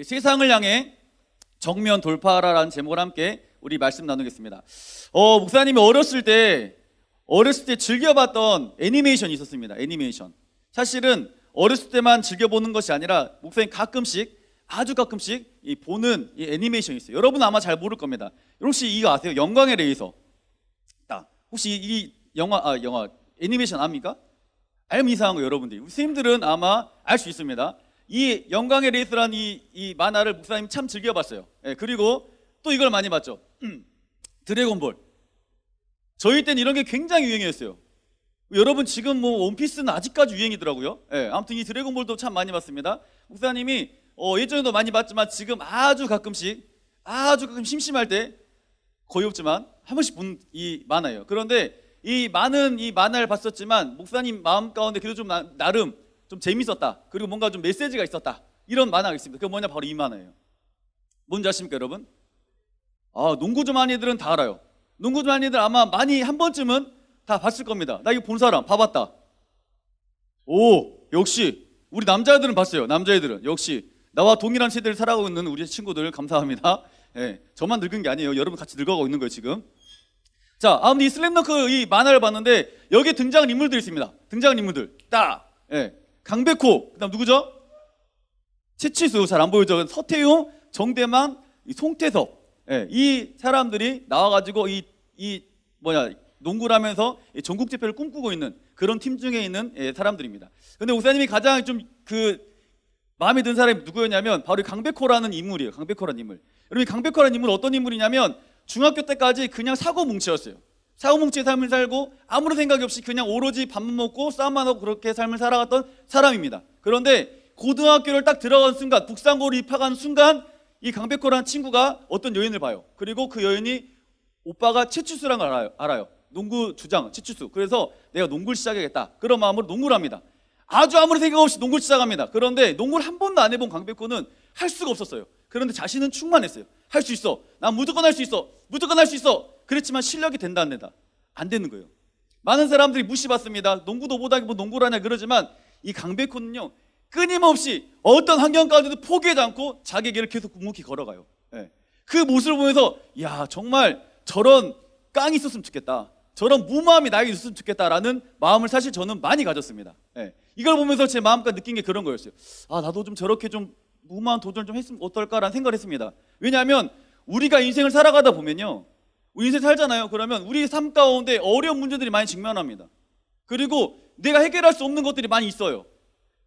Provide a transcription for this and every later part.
세상을 향해 정면 돌파하라라는 제목을 함께 우리 말씀 나누겠습니다. 목사님이 어렸을 때 즐겨봤던 애니메이션이 있었습니다. 애니메이션. 사실은 어렸을 때만 즐겨보는 것이 아니라 목사님 아주 가끔씩 보는 이 애니메이션이 있어요. 여러분 아마 잘 모를 겁니다. 혹시 이거 아세요? 영광의 레이서. 혹시 이 영화 애니메이션 압니까? 알면 이상한 거 여러분들이. 선생님들은 아마 알 수 있습니다. 이 영광의 레이스라는 이 만화를 목사님이 참 즐겨봤어요. 그리고 또 이걸 많이 봤죠. 드래곤볼. 저희 때는 이런 게 굉장히 유행이었어요. 여러분 지금 원피스는 아직까지 유행이더라고요. 아무튼 이 드래곤볼도 참 많이 봤습니다. 목사님이 예전에도 많이 봤지만 지금 아주 가끔 심심할 때 거의 없지만 한 번씩 본 이 만화예요. 그런데 이 만화를 봤었지만 목사님 마음 가운데 그래도 좀 나름 좀 재밌었다. 그리고 뭔가 좀 메시지가 있었다. 이런 만화가 있습니다. 그게 뭐냐? 바로 이 만화예요. 뭔지 아십니까, 여러분? 농구 좀 하는 애들은 다 알아요. 농구 좀 하는 애들 아마 많이 한 번쯤은 다 봤을 겁니다. 나 이거 본 사람 봐봤다. 역시 우리 남자애들은 봤어요. 남자애들은 역시 나와 동일한 세대를 살아가고 있는 우리 친구들 감사합니다. 저만 늙은 게 아니에요. 여러분 같이 늙어가고 있는 거예요 지금. 자, 아무튼 이 슬램덩크 이 만화를 봤는데 여기에 등장한 인물들이 있습니다. 등장한 인물들 강백호, 그다음 누구죠? 최치수, 잘 안 보이죠? 서태용, 정대만, 송태섭. 이 사람들이 나와가지고 농구를 하면서 전국 대표를 꿈꾸고 있는 그런 팀 중에 있는 사람들입니다. 근데 목사님이 가장 좀 마음에 든 사람이 누구였냐면 바로 강백호라는 인물이에요. 강백호라는 인물. 여러분, 강백호라는 인물은 어떤 인물이냐면 중학교 때까지 그냥 사고뭉치였어요. 사고뭉치의 삶을 살고 아무런 생각이 없이 그냥 오로지 밥만 먹고 싸움만 하고 그렇게 삶을 살아갔던 사람입니다. 그런데 고등학교를 딱 들어간 순간, 북상고를 입학한 순간 이 강백호라는 친구가 어떤 여인을 봐요. 그리고 그 여인이 오빠가 최치수라는 걸 알아요. 농구 주장 최치수. 그래서 내가 농구를 시작하겠다. 그런 마음으로 농구를 합니다. 아무런 생각 없이 농구를 시작합니다. 그런데 농구를 한 번도 안 해본 강백호는 할 수가 없었어요. 그런데 자신은 충만했어요. 할 수 있어. 난 무조건 할 수 있어. 무조건 할 수 있어. 그랬지만 실력이 된다 안 된다? 안 되는 거예요. 많은 사람들이 무시받습니다. 농구도 못하게 뭐 농구를 하냐 그러지만 이 강백호는요, 끊임없이 어떤 환경 가운데도 포기하지 않고 자기 길을 계속 묵묵히 걸어가요. 그 모습을 보면서 정말 저런 깡이 있었으면 좋겠다. 저런 무마음이 나에게 있었으면 좋겠다라는 마음을 사실 저는 많이 가졌습니다. 이걸 보면서 제 마음과 느낀 게 그런 거였어요. 나도 좀 저렇게 좀 무마한 도전을 좀 했으면 어떨까라는 생각을 했습니다. 왜냐하면 우리가 인생을 살아가다 보면요, 우리 인생 살잖아요. 그러면 우리 삶 가운데 어려운 문제들이 많이 직면합니다. 그리고 내가 해결할 수 없는 것들이 많이 있어요.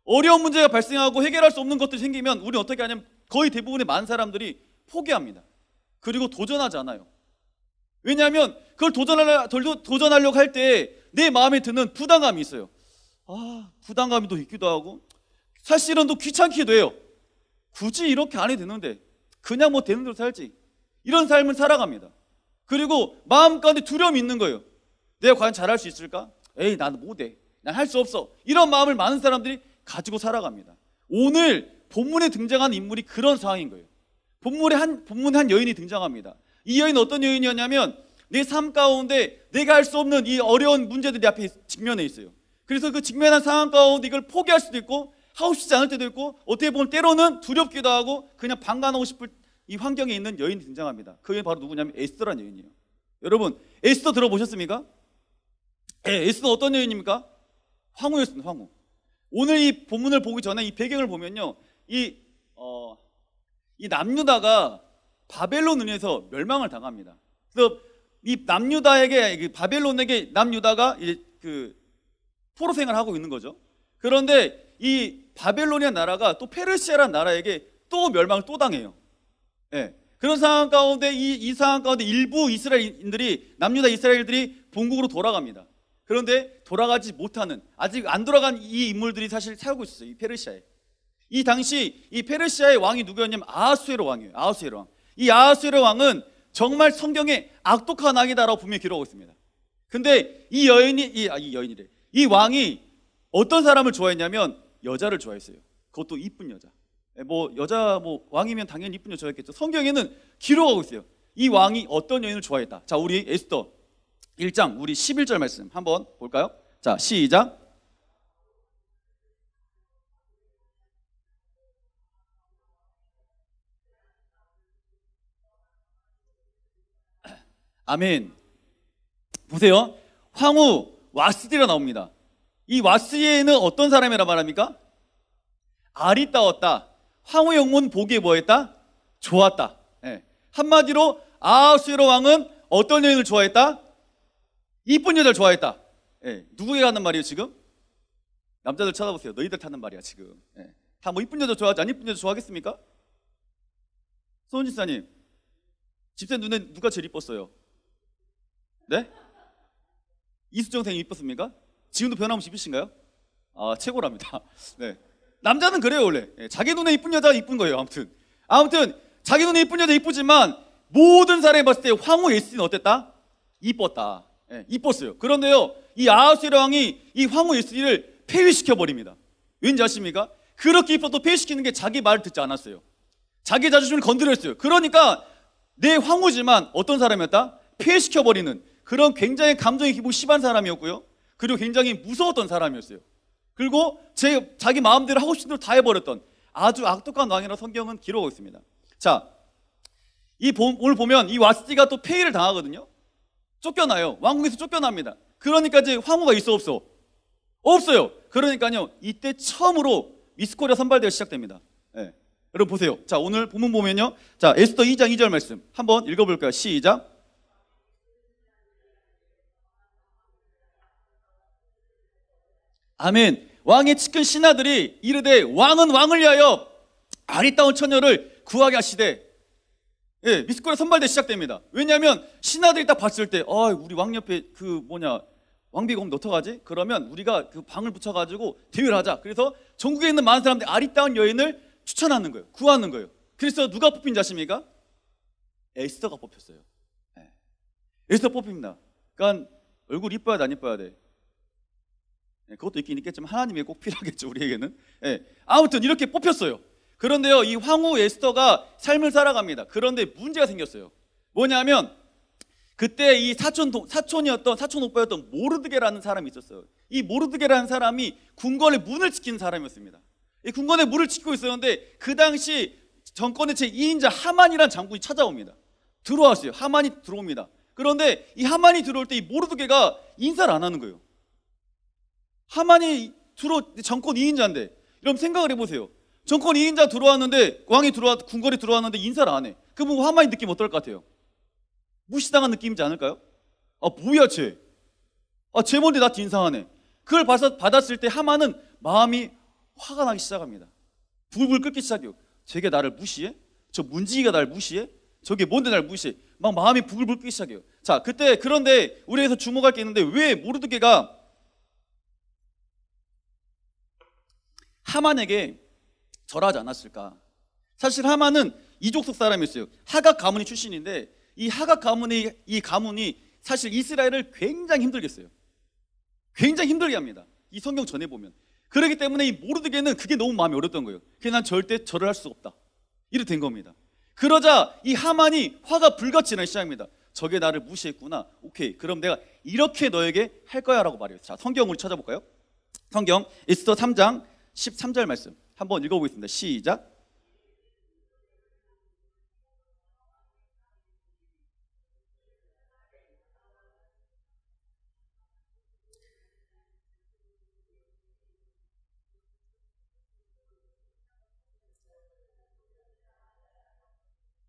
어려운 문제가 발생하고 해결할 수 없는 것들이 생기면 우리는 어떻게 하냐면 거의 대부분의 많은 사람들이 포기합니다. 그리고 도전하지 않아요. 왜냐하면 그걸 도전하려고 할 때 내 마음에 드는 부담감이 있어요. 부담감이 또 있기도 하고 사실은 또 귀찮기도 해요. 굳이 이렇게 안 해도 되는데 그냥 되는 대로 살지. 이런 삶을 살아갑니다. 그리고 마음 가운데 두려움이 있는 거예요. 내가 과연 잘할 수 있을까? 나는 못해. 난 할 수 없어. 이런 마음을 많은 사람들이 가지고 살아갑니다. 오늘 본문에 등장한 인물이 그런 상황인 거예요. 본문에 한 여인이 등장합니다. 이 여인은 어떤 여인이었냐면 내 삶 가운데 내가 할 수 없는 이 어려운 문제들이 앞에 직면해 있어요. 그래서 그 직면한 상황 가운데 이걸 포기할 수도 있고 하고 싶지 않을 때도 있고 어떻게 보면 때로는 두렵기도 하고 그냥 방관하고 싶을 이 환경에 있는 여인이 등장합니다. 그 여인이 바로 누구냐면 에스더라는 여인이에요. 여러분, 에스더 들어보셨습니까? 에스더 어떤 여인입니까? 황후였습니다. 황후. 오늘 이 본문을 보기 전에 이 배경을 보면요, 이 남유다가 바벨론 은혜에서 멸망을 당합니다. 그래서 이 남유다에게 바벨론에게 남유다가 이제 포로 생활을 하고 있는 거죠. 그런데 이 바벨론이라는 나라가 또 페르시아라는 나라에게 또 멸망을 또 당해요. 그런 상황 가운데 이 상황 가운데 일부 이스라엘인들이 남유다 이스라엘들이 본국으로 돌아갑니다. 그런데 돌아가지 못하는 아직 안 돌아간 이 인물들이 사실 살고 있었어요. 이 페르시아에. 이 당시 이 페르시아의 왕이 누구였냐면 아하수에로 왕이에요. 아하수에로 왕. 이 아하수에로 왕은 정말 성경에 악독한 왕이다라고 분명히 기록하고 있습니다. 근데 이 왕이 어떤 사람을 좋아했냐면 여자를 좋아했어요. 그것도 이쁜 여자. 왕이면 당연히 이쁜 여자였겠죠. 성경에는 기록하고 있어요. 이 왕이 어떤 여인을 좋아했다. 자, 우리 에스더 1장 우리 11절 말씀 한번 볼까요? 자, 시작. 아멘. 보세요. 황후 와스디가 나옵니다. 이 와스디에는 어떤 사람이라 말합니까? 아리따웠다. 황후의 영문 보기에 뭐했다? 좋았다. 예. 한마디로 아하수에로 왕은 어떤 여인을 좋아했다? 이쁜 여자를 좋아했다. 예. 누구에게 하는 말이에요 지금? 남자들 찾아보세요. 너희들 타는 말이야 지금. 예. 다 뭐 이쁜 여자 좋아하지 안 이쁜 여자 좋아하겠습니까? 소은 집사님, 집사 눈에 누가 제일 이뻤어요? 네? 이수정 선생님 이뻤습니까? 지금도 변함없이 이쁘신가요? 아, 최고랍니다. 네. 남자는 그래요 원래. 예. 자기 눈에 이쁜 여자가 이쁜 거예요. 아무튼 자기 눈에 이쁜 여자 이쁘지만 모든 사람이 봤을 때 황후 에스티는 어땠다? 이뻤다. 예, 이뻤어요. 그런데요, 이 아하수에로 왕이 이 황후 에스티를 폐위시켜 버립니다. 왠지 아십니까? 그렇게 이뻐도 폐위시키는 게 자기 말을 듣지 않았어요. 자기 자존심을 건드렸어요. 그러니까 내 황후지만 어떤 사람이었다? 폐위시켜 버리는 그런 굉장히 감정이 기복 심한 사람이었고요. 그리고 굉장히 무서웠던 사람이었어요. 그리고 자기 마음대로 하고 싶은 대로 다 해버렸던 아주 악독한 왕이라고 성경은 기록하고 있습니다. 자, 오늘 보면 이 와스티가 또 폐위를 당하거든요. 쫓겨나요. 왕궁에서 쫓겨납니다. 그러니까 이제 황후가 있어 없어? 없어요. 그러니까요, 이때 처음으로 미스코리아 선발대회가 시작됩니다. 네. 여러분 보세요. 자, 오늘 본문 보면요, 자, 에스더 2장 2절 말씀 한번 읽어볼까요? 시작. 아멘. 왕의 측근 신하들이 이르되 왕은 왕을 위하여 아리따운 처녀를 구하게 하시되, 예, 미스코리아 선발대 시작됩니다. 왜냐하면 신하들이 딱 봤을 때, 우리 왕 옆에 왕비가 오면 어떡하지? 그러면 우리가 그 방을 붙여가지고 대회를 하자. 그래서 전국에 있는 많은 사람들이 아리따운 여인을 추천하는 거예요. 구하는 거예요. 그래서 누가 뽑힌지 아십니까? 에스더가 뽑혔어요. 예. 에스더 뽑힙니다. 그러니까 얼굴 이뻐야 돼, 안 이뻐야 돼? 예, 그것도 있긴 있겠지만 하나님이 꼭 필요하겠죠, 우리에게는. 예. 아무튼 이렇게 뽑혔어요. 그런데요, 이 황후 에스더가 삶을 살아갑니다. 그런데 문제가 생겼어요. 뭐냐면 그때 이 사촌 오빠였던 모르드게라는 사람이 있었어요. 이 모르드게라는 사람이 궁궐의 문을 지키는 사람이었습니다. 이 궁궐의 문을 지키고 있었는데 그 당시 정권의 제2인자 하만이라는 장군이 찾아옵니다. 들어왔어요. 하만이 들어옵니다. 그런데 이 하만이 들어올 때 이 모르드게가 인사를 안 하는 거예요. 하만이 정권 2인자인데, 여러분 생각을 해보세요. 정권 2인자 들어왔는데, 궁궐에 들어왔는데 인사를 안 해. 그러면 하만이 느낌 어떨 것 같아요? 무시당한 느낌이지 않을까요? 뭐야 쟤? 쟤 뭔데 나한테 인사하네. 그걸 받았을 때 하만은 마음이 화가 나기 시작합니다. 불불 끓기 시작해요. 쟤게 나를 무시해? 저 문지기가 나를 무시해? 저게 뭔데 나를 무시해? 막 마음이 불불 끓기 시작해요. 자, 그런데 우리 여기서 주목할 게 있는데, 왜 모르드게가 하만에게 절하지 않았을까? 사실 하만은 이족속 사람이었어요. 하각 가문이 출신인데, 이 하각 가문이 사실 이스라엘을 굉장히 힘들게 했어요. 굉장히 힘들게 합니다. 이 성경 전에 보면. 그렇기 때문에 이 모르드게는 그게 너무 마음이 어렵던 거예요. 그래서 난 절대 절을 할 수가 없다. 이렇게 된 겁니다. 그러자 이 하만이 화가 불같이 나기 시작합니다. 저게 나를 무시했구나. 오케이, 그럼 내가 이렇게 너에게 할 거야 라고 말해요. 자, 성경 우리 찾아볼까요? 성경 에스더 3장 13절 말씀 한번 읽어보겠습니다. 시작.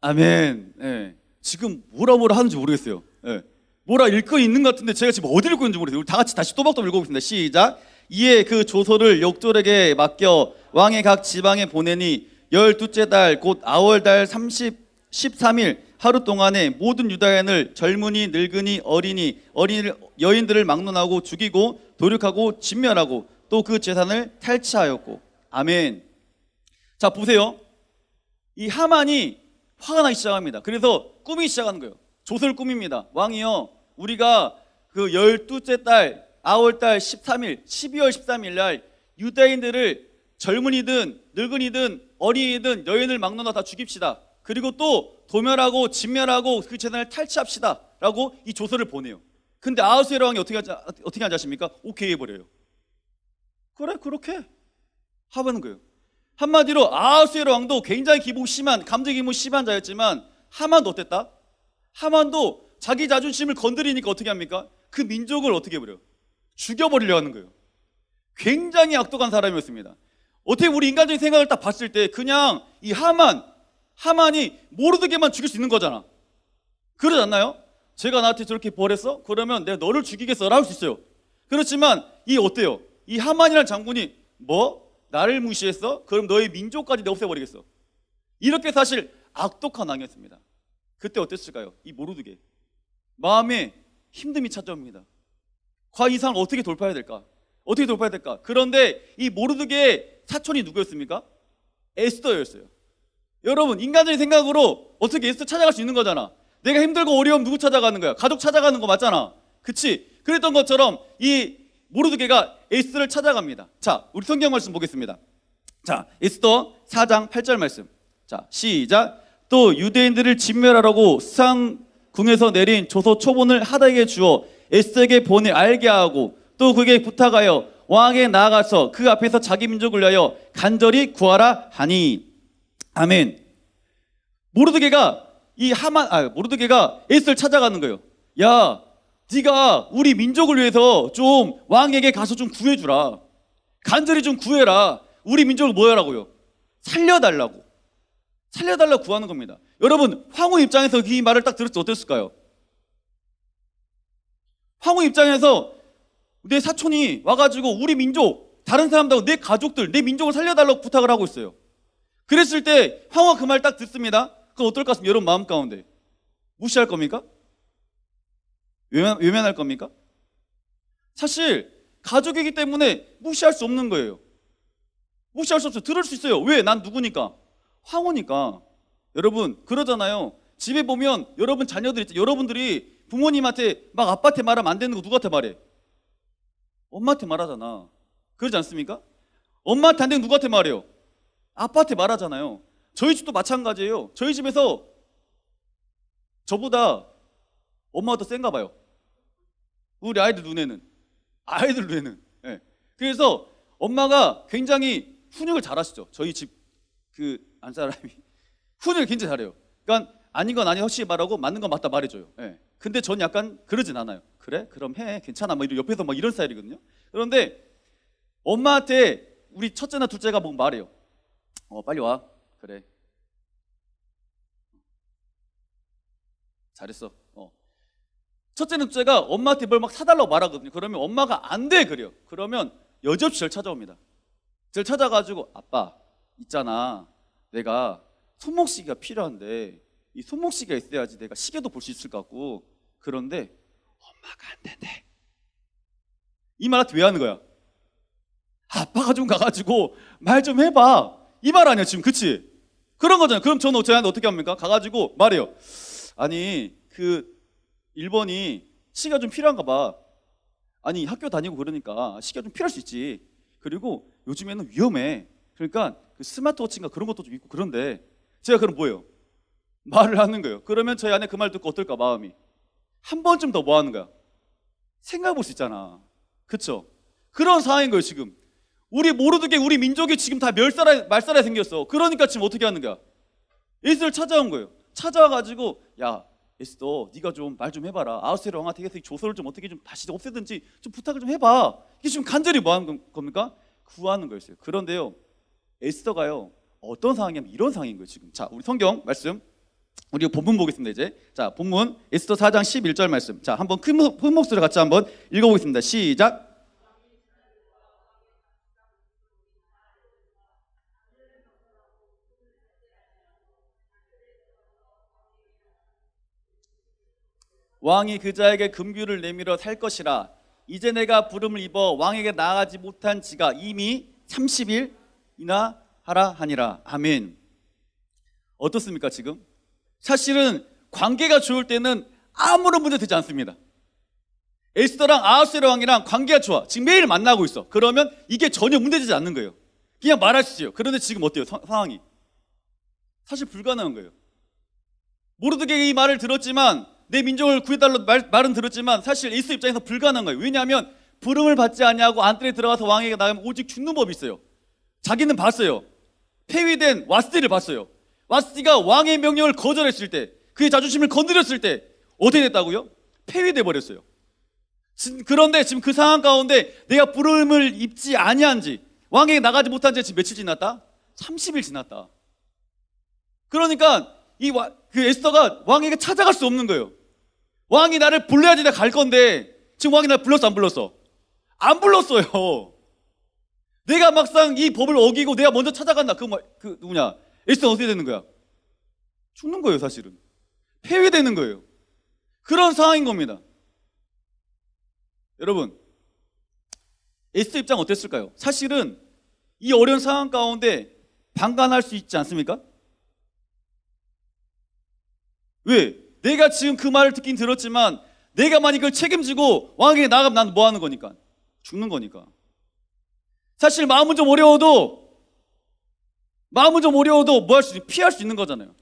아멘. 예. 지금 뭐라 하는지 모르겠어요. 예. 뭐라 읽고 있는 것 같은데 제가 지금 어디를 읽고 있는지 모르겠어요. 우리 다 같이 다시 또박또박 읽어보겠습니다. 시작. 이에 그 조서를 역졸에게 맡겨 왕의 각 지방에 보내니 12째 달 곧 아월달 13일 하루 동안에 모든 유다인을 젊은이 늙은이 어린이 여인들을 막론하고 죽이고 도륙하고 진멸하고 또 그 재산을 탈취하였고. 아멘. 자, 보세요. 이 하만이 화가 나기 시작합니다. 그래서 꾸미기 시작하는 거예요. 조서를 꾸밉니다. 왕이여, 우리가 그 12째 달 아월달 13일 12월 13일 날 유다인들을 젊은이든 늙은이든 어린이든 여인을 막론하 다 죽입시다. 그리고 또 도멸하고 진멸하고 그 재산을 탈취합시다 라고 이 조서를 보내요. 근데 아하수에로 왕이 어떻게 하지 아십니까? 오케이 해버려요. 그래, 그렇게 하는 거예요. 한마디로 아하수에로 왕도 굉장히 감정 기복이 심한 자였지만 하만도 어땠다? 하만도 자기 자존심을 건드리니까 어떻게 합니까? 그 민족을 어떻게 해버려요? 죽여버리려 하는 거예요. 굉장히 악독한 사람이었습니다. 어떻게 우리 인간적인 생각을 딱 봤을 때 그냥 이 하만이 모르드게만 죽일 수 있는 거잖아. 그러지 않나요? 제가 나한테 저렇게 벌했어? 그러면 내가 너를 죽이겠어라 할 수 있어요. 그렇지만 이 어때요? 이 하만이라는 장군이 뭐? 나를 무시했어? 그럼 너의 민족까지 내가 없애버리겠어. 이렇게 사실 악독한 왕이었습니다. 그때 어땠을까요? 이 모르드게 마음에 힘듦이 찾아옵니다. 이 상을 어떻게 돌파해야 될까? 어떻게 돌파해야 될까? 그런데 이 모르드게의 사촌이 누구였습니까? 에스더였어요. 여러분, 인간적인 생각으로 어떻게 에스더 찾아갈 수 있는 거잖아. 내가 힘들고 어려움 누구 찾아가는 거야? 가족 찾아가는 거 맞잖아. 그치? 그랬던 것처럼 이 모르드게가 에스더를 찾아갑니다. 자, 우리 성경 말씀 보겠습니다. 자, 에스더 4장 8절 말씀. 자, 시작. 또 유대인들을 진멸하라고 수상궁에서 내린 조서 초본을 하닥에게 주어 에스더에게 본을 알게 하고 또 그에게 부탁하여 왕에게 나아가서 그 앞에서 자기 민족을 위하여 간절히 구하라 하니. 아멘. 모르드게가 에스더를 찾아가는 거예요. 야, 네가 우리 민족을 위해서 좀 왕에게 가서 좀 구해주라. 간절히 좀 구해라. 우리 민족을 뭐 하라고요? 살려달라고 구하는 겁니다. 여러분, 황후 입장에서 이 말을 딱 들었을 때 어땠을까요? 황후 입장에서 내 사촌이 와가지고 우리 민족, 다른 사람들하고 내 가족들, 내 민족을 살려달라고 부탁을 하고 있어요. 그랬을 때 황후가 그 말 딱 듣습니다. 그럼 어떨 것 같습니까? 여러분 마음 가운데 무시할 겁니까? 외면할 겁니까? 사실 가족이기 때문에 무시할 수 없는 거예요. 무시할 수 없어요. 들을 수 있어요. 왜? 난 누구니까? 황후니까. 여러분 그러잖아요. 집에 보면 여러분 자녀들 있죠. 여러분들이 부모님한테 막 아빠한테 말하면 안 되는 거 누구한테 말해? 엄마한테 말하잖아. 그러지 않습니까? 엄마한테 안 되는 거 누구한테 말해요? 아빠한테 말하잖아요. 저희 집도 마찬가지예요. 저희 집에서 저보다 엄마가 더 센가 봐요. 우리 아이들 눈에는. 네. 그래서 엄마가 굉장히 훈육을 잘하시죠. 저희 집 그 안사람이 훈육을 굉장히 잘해요. 그러니까 아닌 건 아니 확실히 말하고 맞는 건 맞다 말해줘요. 네. 근데 전 약간 그러진 않아요. 그래? 그럼 해. 괜찮아. 막 옆에서 막 이런 스타일이거든요. 그런데 엄마한테 우리 첫째나 둘째가 뭐 말해요. 빨리 와. 그래. 잘했어. 첫째는 둘째가 엄마한테 뭘 막 사달라고 말하거든요. 그러면 엄마가 안 돼 그래요. 그러면 여지없이 저를 찾아옵니다. 저를 찾아가지고 아빠 있잖아. 내가 손목시계가 필요한데 이 손목시계가 있어야지 내가 시계도 볼 수 있을 것 같고 그런데 엄마가 안 된대. 이 말한테 왜 하는 거야? 아빠가 좀 가가지고 말 좀 해봐. 이 말 아니야 지금. 그치? 그런 거잖아요. 그럼 저는 어떻게 합니까? 가가지고 말해요. 아니 그 1번이 시계가 좀 필요한가 봐. 아니 학교 다니고 그러니까 시계가 좀 필요할 수 있지. 그리고 요즘에는 위험해. 그러니까 그 스마트워치인가 그런 것도 좀 있고 그런데 제가 그럼 뭐예요? 말을 하는 거예요. 그러면 저희 아내 그 말 듣고 어떨까 마음이? 한 번쯤 더 뭐 하는 거야? 생각해 볼 수 있잖아. 그쵸? 그런 상황인 거예요 지금. 우리 모르드게 우리 민족이 지금 다 말살에 생겼어. 그러니까 지금 어떻게 하는 거야? 에스더를 찾아온 거예요. 찾아와가지고 야 에스더 네가 좀 말 좀 해봐라. 아하스웨로 왕한테 해서 이 조서를 좀 어떻게 좀 다시 없애든지 좀 부탁을 좀 해봐. 이게 지금 간절히 뭐 하는 겁니까? 구하는 거였어요. 그런데요 에스더가요 어떤 상황이냐면 이런 상황인 거예요 지금. 자 우리 성경 말씀 우리 본문 보겠습니다. 이제 자 본문 에스더 4장 11절 말씀. 자 한번 큰 목소리로 같이 한번 읽어보겠습니다. 시작. 왕이 그자에게 금규를 내밀어 살 것이라. 이제 내가 부름을 입어 왕에게 나아가지 못한 지가 이미 30일이나 하라 하니라. 아멘. 어떻습니까 지금? 사실은 관계가 좋을 때는 아무런 문제 되지 않습니다. 에스더랑 아하스웨로 왕이랑 관계가 좋아. 지금 매일 만나고 있어. 그러면 이게 전혀 문제되지 않는 거예요. 그냥 말할 수 있어요. 그런데 지금 어때요? 상황이 사실 불가능한 거예요. 모르드게 이 말을 들었지만 내 민족을 구해달라는 말은 들었지만 사실 에스더 입장에서 불가능한 거예요. 왜냐하면 부름을 받지 아니하고 안뜰에 들어가서 왕에게 나가면 오직 죽는 법이 있어요. 자기는 봤어요. 폐위된 와스티를 봤어요. 와스티가 왕의 명령을 거절했을 때, 그의 자존심을 건드렸을 때 어떻게 됐다고요? 폐위돼 버렸어요. 그런데 지금 그 상황 가운데 내가 부름을 입지 아니한지, 왕에게 나가지 못한 지 지금 며칠 지났다? 30일 지났다. 그러니까 그 에스더가 왕에게 찾아갈 수 없는 거예요. 왕이 나를 불러야지 내가 갈 건데 지금 왕이 나를 불렀어 안 불렀어? 안 불렀어요. 내가 막상 이 법을 어기고 내가 먼저 찾아간다. 그 누구냐? 에스더는 어떻게 되는 거야? 죽는 거예요, 사실은. 폐위되는 거예요. 그런 상황인 겁니다. 여러분, 에스더 입장 어땠을까요? 사실은 이 어려운 상황 가운데 방관할 수 있지 않습니까? 왜? 내가 지금 그 말을 듣긴 들었지만 내가 만약 이걸 책임지고 왕에게 나가면 난 뭐 하는 거니까? 죽는 거니까. 사실 마음은 좀 어려워도 뭐 할 수 있는, 피할 수 있는 거잖아요.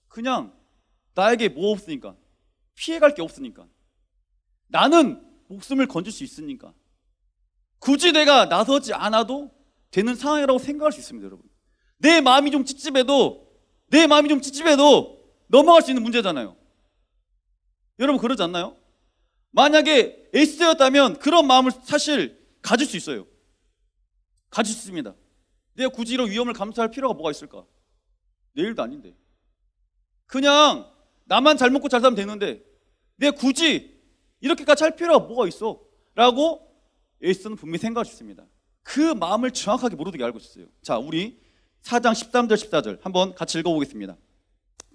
그냥 나에게 뭐 없으니까, 피해갈 게 없으니까, 나는 목숨을 건질 수 있으니까 굳이 내가 나서지 않아도 되는 상황이라고 생각할 수 있습니다. 여러분, 내 마음이 좀 찝찝해도 넘어갈 수 있는 문제잖아요. 여러분, 그러지 않나요? 만약에 에스더였다면 그런 마음을 사실 가질 수 있어요. 가질 수 있습니다. 내가 굳이 이런 위험을 감수할 필요가 뭐가 있을까? 내일도 아닌데. 그냥 나만 잘 먹고 잘 살면 되는데 내가 굳이 이렇게까지 할 필요가 뭐가 있어? 라고 에스더는 분명히 생각할 수 있습니다. 그 마음을 정확하게 모르게 알고 있었어요. 자, 우리 4장 13절 14절 한번 같이 읽어보겠습니다.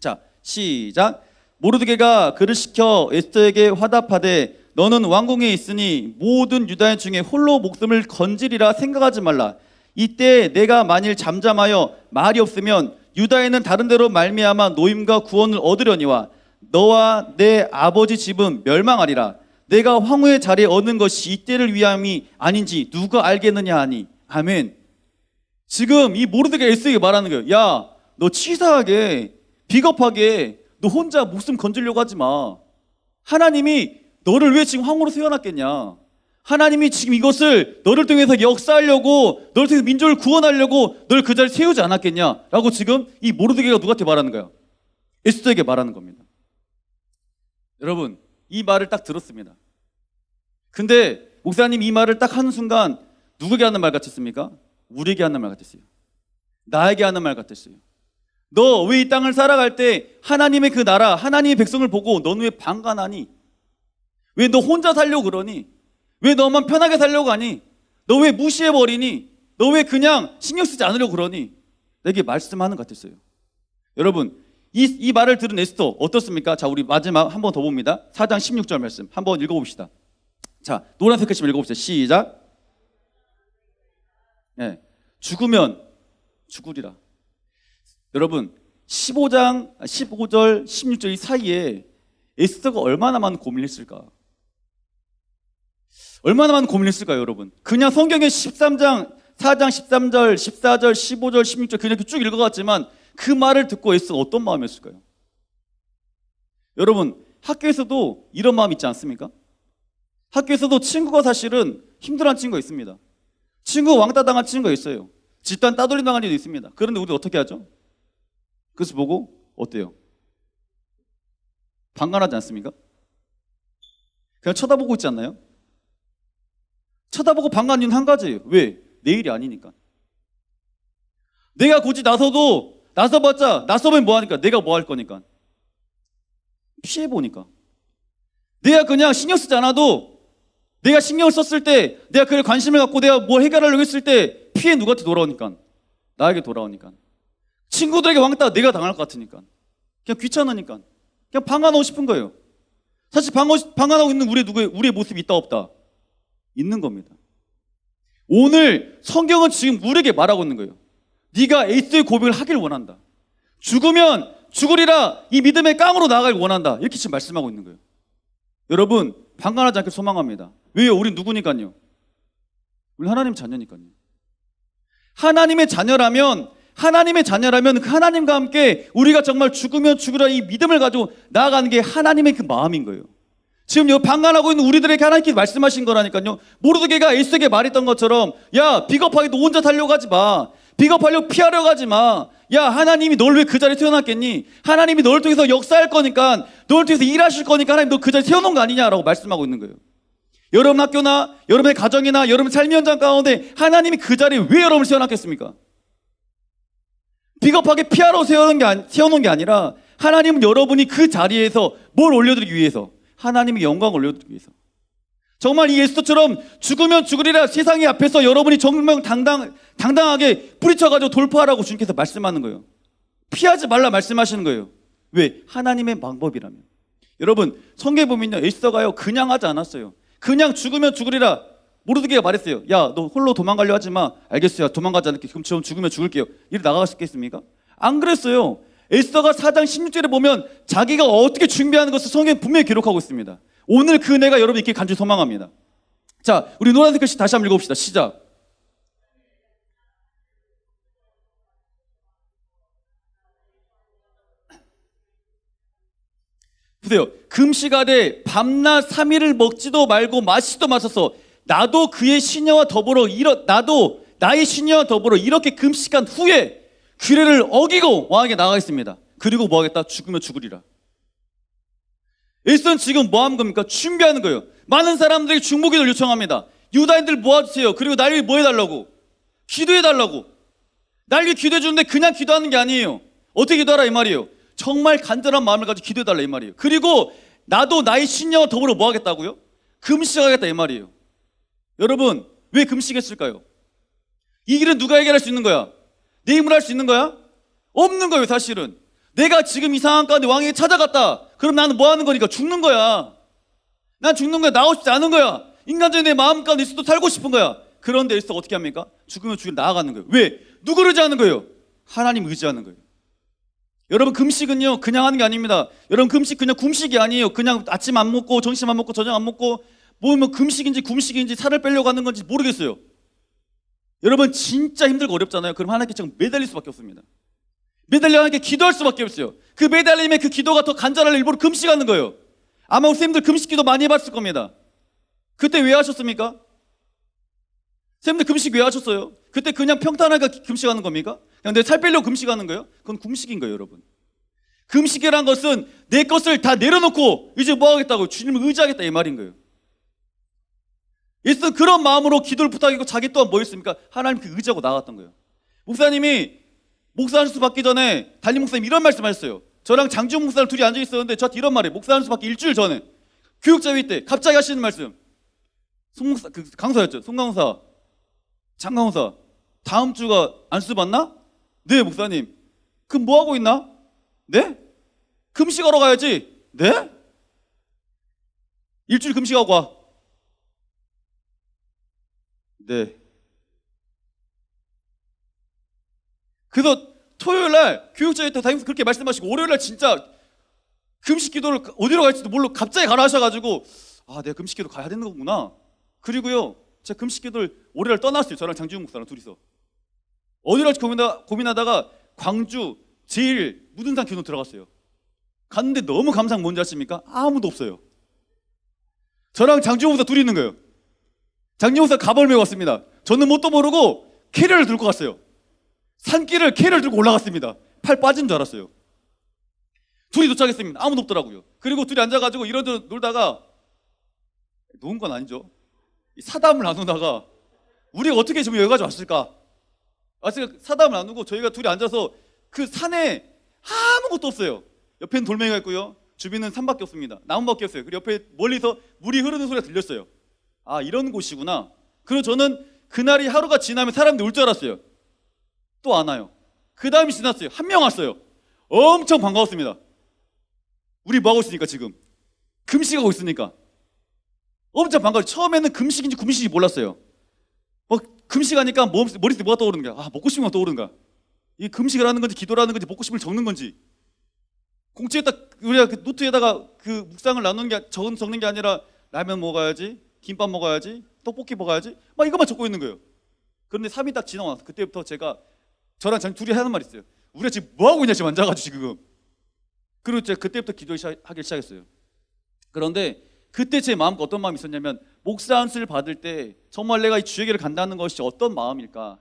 자, 시작. 모르드게가 그를 시켜 에스더에게 화답하되 너는 왕궁에 있으니 모든 유다인 중에 홀로 목숨을 건지리라 생각하지 말라. 이때 내가 만일 잠잠하여 말이 없으면 유다인은 다른 데로 말미암아 노임과 구원을 얻으려니와 너와 내 아버지 집은 멸망하리라. 내가 황후의 자리에 얻는 것이 이때를 위함이 아닌지 누가 알겠느냐 하니. 아멘. 지금 이 모르드게가 에스더에게 말하는 거예요. 야, 너 치사하게 비겁하게 너 혼자 목숨 건지려고 하지 마. 하나님이 너를 왜 지금 황후로 세워놨겠냐? 하나님이 지금 이것을 너를 통해서 역사하려고, 너를 통해서 민족을 구원하려고 널 그 자리에 세우지 않았겠냐? 라고 지금 이 모르드게가 누구한테 말하는 거야? 에스더에게 말하는 겁니다. 여러분, 이 말을 딱 들었습니다. 근데 목사님 이 말을 딱 하는 순간 누구에게 하는 말 같았습니까? 우리에게 하는 말 같았어요. 나에게 하는 말 같았어요. 너 왜 이 땅을 살아갈 때 하나님의 그 나라, 하나님의 백성을 보고 너는 왜 방관하니? 왜 너 혼자 살려고 그러니? 왜 너만 편하게 살려고 하니? 너 왜 무시해버리니? 너 왜 그냥 신경 쓰지 않으려고 그러니? 내게 말씀하는 것 같았어요. 여러분, 이 말을 들은 에스더 어떻습니까? 자, 우리 마지막 한 번 더 봅니다. 4장 16절 말씀 한번 읽어봅시다. 자, 노란색 글씨 읽어봅시다. 시작. 네, 죽으면 죽으리라. 여러분, 15장, 15절, 16절 이 사이에 에스더가 얼마나 많은 고민을 했을까? 얼마나 많은 고민을 했을까요, 여러분? 그냥 성경의 13장, 4장 13절, 14절, 15절, 16절 그냥 쭉 읽어갔지만 그 말을 듣고 에스더가 어떤 마음이었을까요? 여러분, 학교에서도 이런 마음 있지 않습니까? 학교에서도 친구가 사실은 힘들어하는 친구가 있습니다. 친구가 왕따 당한 친구가 있어요. 집단 따돌림 당한 일도 있습니다. 그런데 우리 어떻게 하죠? 그래서 보고 어때요? 방관하지 않습니까? 그냥 쳐다보고 있지 않나요? 쳐다보고 방관한 이유는 한 가지예요. 왜? 내 일이 아니니까. 내가 굳이 나서봤자 나서면 뭐하니까? 내가 뭐 할 거니까. 피해보니까. 내가 그냥 신경 쓰지 않아도 내가 신경을 썼을 때, 내가 그걸 관심을 갖고 내가 뭘 해결하려고 했을 때 피해 누구한테 돌아오니까? 나에게 돌아오니까. 친구들에게 왕따 내가 당할 것 같으니까. 그냥 귀찮으니까. 그냥 방관하고 싶은 거예요. 사실 방관하고 있는 우리의 모습이 있다 없다? 있는 겁니다. 오늘 성경은 지금 우리에게 말하고 있는 거예요. 네가 에스더의 고백을 하길 원한다. 죽으면 죽으리라 이 믿음의 깡으로 나아가길 원한다. 이렇게 지금 말씀하고 있는 거예요. 여러분, 방관하지 않길 소망합니다. 왜요? 우린 누구니까요? 우리 하나님 자녀니까요. 하나님의 자녀라면 그 하나님과 함께 우리가 정말 죽으면 죽으라 이 믿음을 가지고 나아가는 게 하나님의 그 마음인 거예요. 지금 여기 방관하고 있는 우리들에게 하나님께서 말씀하신 거라니까요. 모르드게가 에스더에게 말했던 것처럼, 야, 비겁하게 너 혼자 살려고 하지 마. 비겁하려고 피하려고 하지 마. 야, 하나님이 널 왜 그 자리에 태어났겠니? 하나님이 널 통해서 역사할 거니까, 널 통해서 일하실 거니까 하나님 너 그 자리에 태어난 거 아니냐라고 말씀하고 있는 거예요. 여러분 학교나 여러분의 가정이나 여러분 삶의 현장 가운데 하나님이 그 자리에 왜 여러분을 세워놨겠습니까? 비겁하게 피하러 세워놓은 게 아니라 하나님은 여러분이 그 자리에서 뭘 올려드리기 위해서, 하나님의 영광을 올려드리기 위해서. 정말 이 에스더처럼 죽으면 죽으리라 세상의 앞에서 여러분이 당당하게 뿌리쳐가지고 돌파하라고 주님께서 말씀하는 거예요. 피하지 말라 말씀하시는 거예요. 왜? 하나님의 방법이라면. 여러분 성경에 보면요, 에스더가요 그냥 하지 않았어요. 그냥 죽으면 죽으리라 모르드게가 말했어요. 야, 너 홀로 도망가려 하지 마. 알겠어요. 도망가지 않을게. 그럼 저 죽으면 죽을게요. 이리 나가겠습니까? 안 그랬어요. 에스더가 4장 16절에 보면 자기가 어떻게 준비하는 것을 성경에 분명히 기록하고 있습니다. 오늘 그 은혜가 여러분 있길 간절히 소망합니다. 자, 우리 노란색 글씨 다시 한번 읽어봅시다. 시작. 보세요. 금식하되 밤낮 3일을 먹지도 말고 마시지도 마셔서 나도 그의 시녀와 더불어 나도 나의 시녀와 더불어 이렇게 금식한 후에 규례를 어기고 왕에게 나가겠습니다. 그리고 뭐 하겠다? 죽으면 죽으리라. 에스더는 지금 뭐 하는 겁니까? 준비하는 거예요. 많은 사람들이 중보기도를 요청합니다. 유다인들 모아주세요. 그리고 날 위해 뭐 해달라고? 기도해달라고. 날 위해 기도해주는데 그냥 기도하는 게 아니에요. 어떻게 기도하라 이 말이에요. 정말 간절한 마음을 가지고 기도해달라 이 말이에요. 그리고 나도 나의 신녀와 더불어 뭐 하겠다고요? 금식하겠다 이 말이에요. 여러분 왜 금식했을까요? 이 일은 누가 해결할 수 있는 거야? 내 힘으로 할 수 있는 거야? 없는 거예요 사실은. 내가 지금 이 상황 가운데 왕에게 찾아갔다. 그럼 나는 뭐 하는 거니까? 죽는 거야. 난 죽는 거야. 나오고 싶지 않은 거야. 인간적인 내 마음 가운데 있어도 살고 싶은 거야. 그런데 에스더가 어떻게 합니까? 죽으면 죽일 나아가는 거예요. 왜? 누구를 의지하는 거예요? 하나님 의지하는 거예요. 여러분 금식은요 그냥 하는 게 아닙니다. 여러분 금식 그냥 금식이 아니에요. 그냥 아침 안 먹고 점심 안 먹고 저녁 안 먹고 뭐 금식인지 굶식인지 살을 빼려고 하는 건지 모르겠어요. 여러분 진짜 힘들고 어렵잖아요. 그럼 하나님께 지금 매달릴 수밖에 없습니다. 매달려 하나님께 기도할 수밖에 없어요. 그 매달림의 그 기도가 더 간절하려 일부러 금식하는 거예요. 아마 우리 선생님들 금식 기도 많이 해봤을 겁니다. 그때 왜 하셨습니까? 선생님들 금식 왜 하셨어요? 그때 그냥 평탄하게 금식하는 겁니까? 그냥 내 살 빼려고 금식하는 거예요? 그건 금식인 거예요 여러분. 금식이란 것은 내 것을 다 내려놓고 이제 뭐 하겠다고? 주님을 의지하겠다 이 말인 거예요. 예수는 그런 마음으로 기도를 부탁했고 자기 또한 뭐 했습니까? 하나님께 의지하고 나갔던 거예요. 목사님이 목사 한 수 받기 전에 담임 목사님 이런 말씀 하셨어요. 저랑 장지훈 목사님 둘이 앉아 있었는데 저한테 이런 말이에요. 목사 한 수 받기 일주일 전에 교육자회의 때 갑자기 하시는 말씀. 송목사 그 강사였죠. 송강사, 장강사 다음 주가 안수 받나? 네 목사님. 그럼 뭐 하고 있나? 네? 금식하러 가야지. 네? 일주일 금식하고 와. 네. 그래서 토요일날 교육자회 때 담임선생님 그렇게 말씀하시고 월요일날 진짜 금식 기도를 어디로 갈지도 모르고 갑자기 가라 하셔가지고 아 내가 금식 기도 가야 되는 거구나. 그리고요 제가 금식 기도를 월요일 떠났어요. 저랑 장지훈 목사랑 둘이서 어디로 갈지 고민하다가 광주 제일 무등산 교동 들어갔어요. 갔는데 너무 감사한 뭔지 아십니까? 아무도 없어요. 저랑 장지훈 목사 둘이 있는 거예요. 장지훈 목사 가방을 메고 왔습니다. 저는 뭣도 모르고 캐리어를 들고 갔어요. 산길을 캐리어를 들고 올라갔습니다. 팔 빠진 줄 알았어요. 둘이 도착했습니다. 아무도 없더라고요. 그리고 둘이 앉아가지고 이런저런 놀다가 놓은 건 아니죠. 사담을 나누다가 우리가 어떻게 지금 여기까지 왔을까? 사담을 나누고 저희가 둘이 앉아서 그 산에 아무것도 없어요. 옆에는 돌멩이가 있고요. 주변은 산밖에 없습니다. 나무밖에 없어요. 그리고 옆에 멀리서 물이 흐르는 소리가 들렸어요. 아 이런 곳이구나. 그리고 저는 그날이 하루가 지나면 사람들이 올 줄 알았어요. 또 안 와요. 그 다음이 지났어요. 한 명 왔어요. 엄청 반가웠습니다. 우리 뭐하고 있으니까 지금 금식하고 있으니까 엄청 반가워요. 처음에는 금식인지 금식인지 몰랐어요. 금식하니까 머릿속에 뭐가 떠오르는 거야? 아 먹고 싶은 거 떠오르는 거야. 이 금식을 하는 건지 기도를 하는 건지 먹고 싶은 걸 적는 건지 공책에다 우리가 그 노트에다가 그 묵상을 나누는 게 적는 게 아니라 라면 먹어야지, 김밥 먹어야지, 떡볶이 먹어야지 막 이것만 적고 있는 거예요. 그런데 3일 딱 지나고 나서 그때부터 제가 저랑 둘이 하는 말이 있어요. 우리가 지금 뭐하고 있냐 지금 앉아가지고 지금. 그리고 제가 그때부터 기도하기 시작했어요. 그런데 그때 제 마음과 어떤 마음이 있었냐면 목사 안수를 받을 때 정말 내가 이 주에게를 간다는 것이 어떤 마음일까?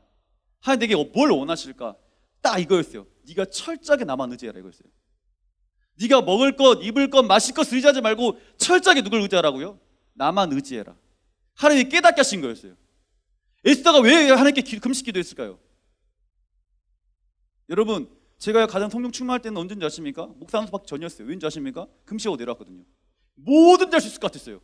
하나님 내게 뭘 원하실까? 딱 이거였어요. 네가 철저하게 나만 의지해라 이거였어요. 네가 먹을 것, 입을 것, 마실 것 의지하지 말고 철저하게 누굴 의지하라고요? 나만 의지해라. 하나님이 깨닫게 하신 거였어요. 에스더가 왜 하나님께 금식 기도했을까요? 여러분, 제가 가장 성령 충만할 때는 언제인지 아십니까? 목사하는 수밖에 전이었어요. 왠지 아십니까? 금식하고 내려왔거든요. 뭐든지 할 수 있을 것 같았어요.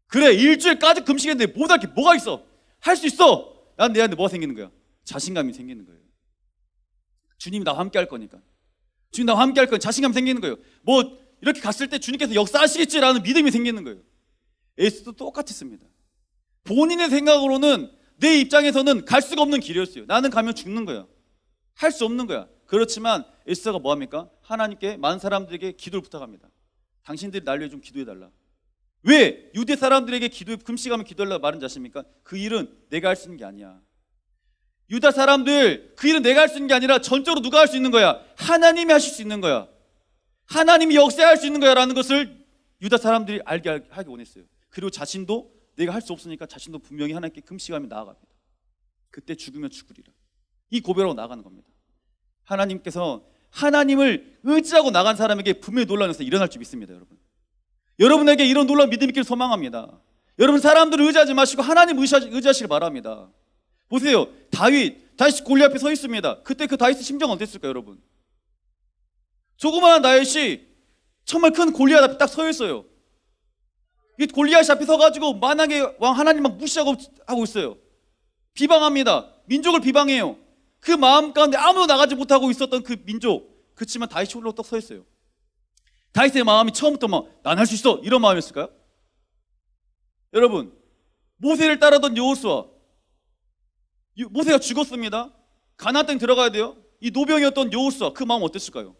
그래, 일주일까지 금식했는데 못할 게 뭐가 있어? 할 수 있어. 난 내 안에 뭐가 생기는 거야? 자신감이 생기는 거예요. 주님이 나와 함께 할 거니까. 주님 나와 함께 할 거니까 자신감이 생기는 거예요. 뭐 이렇게 갔을 때 주님께서 역사하시겠지라는 믿음이 생기는 거예요. 에스도 똑같았습니다. 본인의 생각으로는 내 입장에서는 갈 수가 없는 길이었어요. 나는 가면 죽는 거야. 할 수 없는 거야. 그렇지만 에스더가 뭐합니까? 하나님께 많은 사람들에게 기도를 부탁합니다. 당신들이 날 위해 좀 기도해달라. 왜? 유대 사람들에게 금식하면 기도하려고 말은지 아십니까? 그 일은 내가 할 수 있는 게 아니야. 유다 사람들, 그 일은 내가 할 수 있는 게 아니라 전적으로 누가 할 수 있는 거야? 하나님이 하실 수 있는 거야. 하나님이 역사할 수 있는 거야 라는 것을 유다 사람들이 하기 원했어요. 그리고 자신도 내가 할 수 없으니까 자신도 분명히 하나님께 금식하며 나아갑니다. 그때 죽으면 죽으리라. 이 고백으로 나가는 겁니다. 하나님께서 하나님을 의지하고 나간 사람에게 분명히 놀라운 일이 일어날 줄 믿습니다. 여러분에게 이런 놀라운 믿음이 있기를 소망합니다. 여러분, 사람들을 의지하지 마시고 하나님 의지하시길 바랍니다. 보세요. 다윗이 골리앗 앞에 서 있습니다. 그때 그 다윗의 심정은 어땠을까요, 여러분? 조그마한 다윗이 정말 큰 골리앗 앞에 딱 서 있어요. 이 골리앗 앞에 서가지고 만왕의 왕 하나님 막 무시하고 하고 있어요. 비방합니다. 민족을 비방해요. 그 마음 가운데 아무도 나가지 못하고 있었던 그 민족. 그렇지만 다윗이 홀로 딱 서 있어요. 다윗의 마음이 처음부터 난 할 수 있어 이런 마음이었을까요? 여러분, 모세를 따르던 여호수아, 모세가 죽었습니다. 가나안 땅에 들어가야 돼요. 이 노병이었던 여호수아, 그 마음 어땠을까요?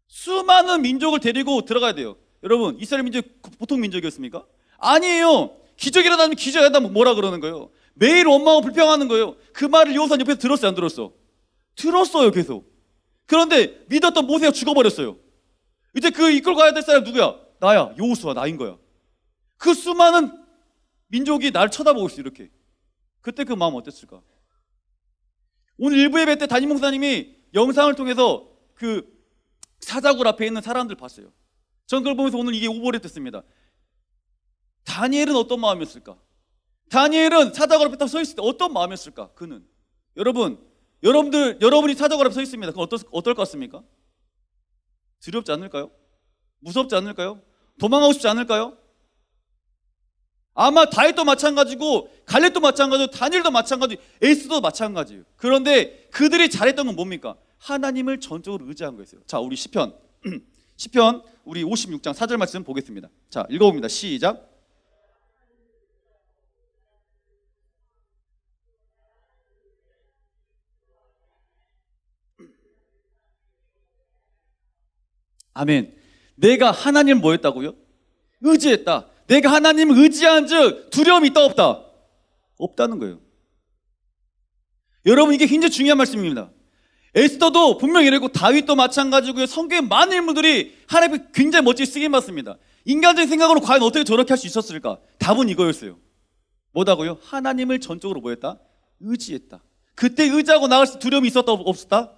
수많은 민족을 데리고 들어가야 돼요. 여러분, 이스라엘 민족이 보통 민족이었습니까? 아니에요. 기적이 일어나면 기적이 일어나면 뭐라 그러는 거예요? 매일 원망하고 불평하는 거예요. 그 말을 여호수아 옆에서 들었어요, 안 들었어? 들었어요, 계속. 그런데 믿었던 모세가 죽어버렸어요. 이제 그 이끌고 가야 될 사람 누구야? 나야. 여호수아, 나인 거야. 그 수많은 민족이 날 쳐다보고 있어, 이렇게. 그때 그 마음 어땠을까? 오늘 일부 예배 때 담임 목사님이 영상을 통해서 그 사자굴 앞에 있는 사람들 봤어요. 전 그걸 보면서 오늘 이게 오버랩됐습니다. 다니엘은 어떤 마음이었을까? 다니엘은 사자굴 앞에 딱 서 있을 때 어떤 마음이었을까? 그는. 여러분이 사자굴 앞에 서 있습니다. 그럼 어떨 것 같습니까? 두렵지 않을까요? 무섭지 않을까요? 도망가고 싶지 않을까요? 아마 다윗도 마찬가지고 갈렙도 마찬가지고 다니엘도 마찬가지고 에스더도 마찬가지예요. 그런데 그들이 잘했던 건 뭡니까? 하나님을 전적으로 의지한 거였어요. 자, 우리 시편 우리 56장 4절 말씀 보겠습니다. 자, 읽어봅니다. 시작. 아멘. 내가 하나님을 뭐 했다고요? 의지했다. 내가 하나님을 의지한 즉 두려움이 있다 없다? 없다는 거예요. 여러분, 이게 굉장히 중요한 말씀입니다. 에스더도 분명히 이랬고 다윗도 마찬가지고요. 성경의 많은 인물들이 하나님께 굉장히 멋지게 쓰임받습니다. 인간적인 생각으로 과연 어떻게 저렇게 할 수 있었을까? 답은 이거였어요. 뭐다고요? 하나님을 전적으로 뭐 했다? 의지했다. 그때 의지하고 나갈 수 두려움이 있었다 없었다?